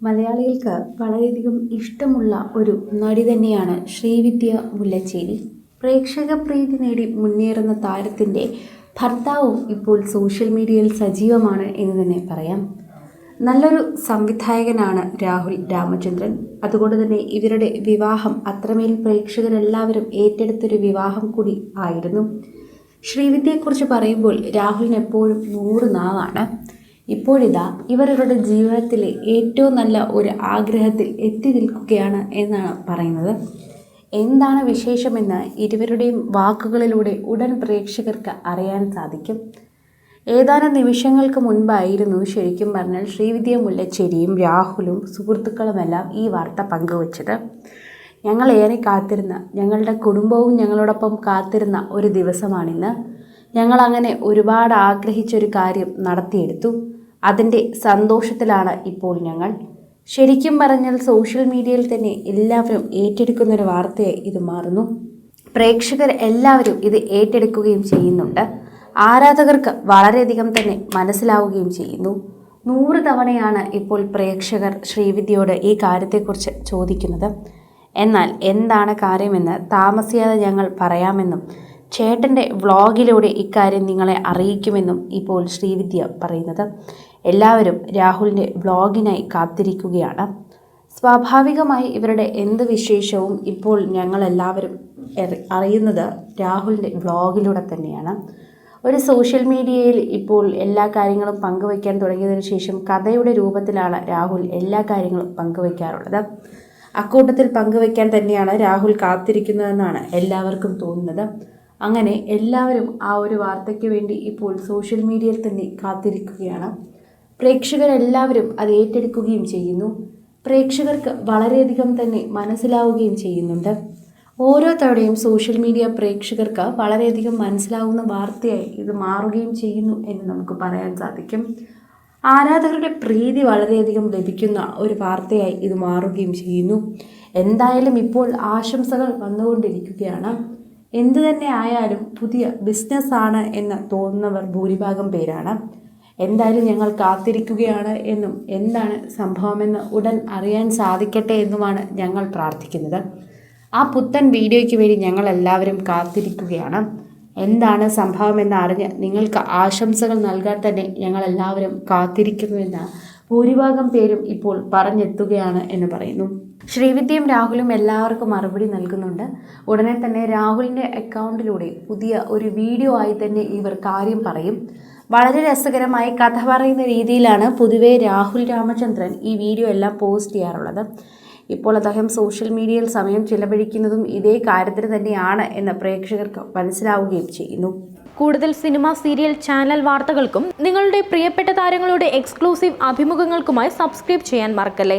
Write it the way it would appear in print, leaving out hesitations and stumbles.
മലയാളികൾക്ക് വളരെയധികം ഇഷ്ടമുള്ള ഒരു നടി തന്നെയാണ് ശ്രീവിദ്യ മുല്ലച്ചേരി. പ്രേക്ഷക പ്രീതി നേടി മുന്നേറുന്ന താരത്തിൻ്റെ ഭർത്താവും ഇപ്പോൾ സോഷ്യൽ മീഡിയയിൽ സജീവമാണ് എന്ന് തന്നെ പറയാം. നല്ലൊരു സംവിധായകനാണ് രാഹുൽ രാമചന്ദ്രൻ. അതുകൊണ്ട് തന്നെ ഇവരുടെ വിവാഹം അത്രമേൽ പ്രേക്ഷകരെല്ലാവരും ഏറ്റെടുത്തൊരു വിവാഹം കൂടി ആയിരുന്നു. ശ്രീവിദ്യയെക്കുറിച്ച് പറയുമ്പോൾ രാഹുലിന് എപ്പോഴും 100 നാവാണ്. ഇപ്പോഴിതാ ഇവരുടെ ജീവിതത്തിലെ ഏറ്റവും നല്ല ഒരു ആഗ്രഹത്തിൽ എത്തി നിൽക്കുകയാണ് എന്നാണ് പറയുന്നത്. എന്താണ് വിശേഷമെന്ന് ഇരുവരുടെയും വാക്കുകളിലൂടെ ഉടൻ പ്രേക്ഷകർക്ക് അറിയാൻ സാധിക്കും. ഏതാനും നിമിഷങ്ങൾക്ക് മുൻപായിരുന്നു ശരിക്കും പറഞ്ഞാൽ ശ്രീവിദ്യ മുല്ലച്ചേരിയും രാഹുലും സുഹൃത്തുക്കളുമെല്ലാം ഈ വാർത്ത പങ്കുവച്ചത്. ഞങ്ങൾ ഏറെ കാത്തിരുന്ന, ഞങ്ങളുടെ കുടുംബവും ഞങ്ങളോടൊപ്പം കാത്തിരുന്ന ഒരു ദിവസമാണിന്ന്. ഞങ്ങളങ്ങനെ ഒരുപാട് ആഗ്രഹിച്ചൊരു കാര്യം നടത്തിയെടുത്തു. അതിൻ്റെ സന്തോഷത്തിലാണ് ഇപ്പോൾ ഞങ്ങൾ. ശരിക്കും പറഞ്ഞാൽ സോഷ്യൽ മീഡിയയിൽ തന്നെ എല്ലാവരും ഏറ്റെടുക്കുന്നൊരു വാർത്തയായി ഇത് മാറുന്നു. പ്രേക്ഷകർ എല്ലാവരും ഇത് ഏറ്റെടുക്കുകയും ചെയ്യുന്നുണ്ട്. ആരാധകർക്ക് വളരെയധികം തന്നെ മനസ്സിലാവുകയും ചെയ്യുന്നു. 100 തവണയാണ് ഇപ്പോൾ പ്രേക്ഷകർ ശ്രീവിദ്യയോട് ഈ കാര്യത്തെക്കുറിച്ച് ചോദിക്കുന്നത്. എന്നാൽ എന്താണ് കാര്യമെന്ന് താമസിയാതെ ഞങ്ങൾ പറയാമെന്നും ചേട്ടൻ്റെ വ്ളോഗിലൂടെ ഇക്കാര്യം നിങ്ങളെ അറിയിക്കുമെന്നും ഇപ്പോൾ ശ്രീവിദ്യ പറയുന്നത്. എല്ലാവരും രാഹുലിൻ്റെ വ്ളോഗിനായി കാത്തിരിക്കുകയാണ്. സ്വാഭാവികമായി ഇവരുടെ എന്ത് വിശേഷവും ഇപ്പോൾ ഞങ്ങളെല്ലാവരും അറിയുന്നത് രാഹുലിൻ്റെ വ്ളോഗിലൂടെ തന്നെയാണ്. ഒരു സോഷ്യൽ മീഡിയയിൽ ഇപ്പോൾ എല്ലാ കാര്യങ്ങളും പങ്കുവയ്ക്കാൻ തുടങ്ങിയതിനു ശേഷം കഥയുടെ രൂപത്തിലാണ് രാഹുൽ എല്ലാ കാര്യങ്ങളും പങ്കുവയ്ക്കാറുള്ളത്. അക്കൂട്ടത്തിൽ പങ്കുവയ്ക്കാൻ തന്നെയാണ് രാഹുൽ കാത്തിരിക്കുന്നതെന്നാണ് എല്ലാവർക്കും തോന്നുന്നത്. അങ്ങനെ എല്ലാവരും ആ ഒരു വാർത്തയ്ക്ക് വേണ്ടി ഇപ്പോൾ സോഷ്യൽ മീഡിയയിൽ തന്നെ കാത്തിരിക്കുകയാണ്. പ്രേക്ഷകരെല്ലാവരും അത് ഏറ്റെടുക്കുകയും ചെയ്യുന്നു. പ്രേക്ഷകർക്ക് വളരെയധികം തന്നെ മനസ്സിലാവുകയും ചെയ്യുന്നുണ്ട്. ഓരോ തവണയും സോഷ്യൽ മീഡിയ പ്രേക്ഷകർക്ക് വളരെയധികം മനസ്സിലാവുന്ന വാർത്തയായി ഇത് മാറുകയും ചെയ്യുന്നു എന്ന് നമുക്ക് പറയാൻ സാധിക്കും. ആരാധകരുടെ പ്രീതി വളരെയധികം ലഭിക്കുന്ന ഒരു വാർത്തയായി ഇത് മാറുകയും ചെയ്യുന്നു. എന്തായാലും ഇപ്പോൾ ആശംസകൾ വന്നുകൊണ്ടിരിക്കുകയാണ്. എന്തു തന്നെ ആയാലും പുതിയ ബിസിനസ്സാണ് എന്ന് തോന്നുന്നവർ ഭൂരിഭാഗം പേരാണ്. എന്തായാലും ഞങ്ങൾ കാത്തിരിക്കുകയാണ് എന്നും എന്താണ് സംഭവമെന്ന് ഉടൻ അറിയാൻ സാധിക്കട്ടെ എന്നുമാണ് ഞങ്ങൾ പ്രാർത്ഥിക്കുന്നത്. ആ പുത്തൻ വീഡിയോയ്ക്ക് വേണ്ടി ഞങ്ങൾ എല്ലാവരും കാത്തിരിക്കുകയാണ്. എന്താണ് സംഭവമെന്ന് അറിഞ്ഞ് നിങ്ങൾക്ക് ആശംസകൾ നൽകാൻ തന്നെ ഞങ്ങളെല്ലാവരും കാത്തിരിക്കുന്നുവെന്ന് ഭൂരിഭാഗം പേരും ഇപ്പോൾ പറഞ്ഞെത്തുകയാണ് എന്ന് പറയുന്നു. ശ്രീവിദ്യയും രാഹുലും എല്ലാവർക്കും മറുപടി നൽകുന്നുണ്ട്. ഉടനെ തന്നെ രാഹുലിൻ്റെ അക്കൗണ്ടിലൂടെ പുതിയ ഒരു വീഡിയോ ആയി തന്നെ ഇവർ കാര്യം പറയും. വളരെ രസകരമായി കഥ പറയുന്ന രീതിയിലാണ് പൊതുവേ രാഹുൽ രാമചന്ദ്രൻ ഈ വീഡിയോ എല്ലാം പോസ്റ്റ് ചെയ്യാറുള്ളത്. ഇപ്പോൾ അദ്ദേഹം സോഷ്യൽ മീഡിയയിൽ സമയം ചിലവഴിക്കുന്നതും ഇതേ കാര്യത്തിന് തന്നെയാണ് എന്ന് പ്രേക്ഷകർക്ക് മനസ്സിലാവുകയും ചെയ്യുന്നു. കൂടുതൽ സിനിമ, സീരിയൽ, ചാനൽ വാർത്തകൾക്കും നിങ്ങളുടെ പ്രിയപ്പെട്ട താരങ്ങളുടെ എക്സ്ക്ലൂസീവ് അഭിമുഖങ്ങൾക്കുമായി സബ്സ്ക്രൈബ് ചെയ്യാൻ മറക്കല്ലേ.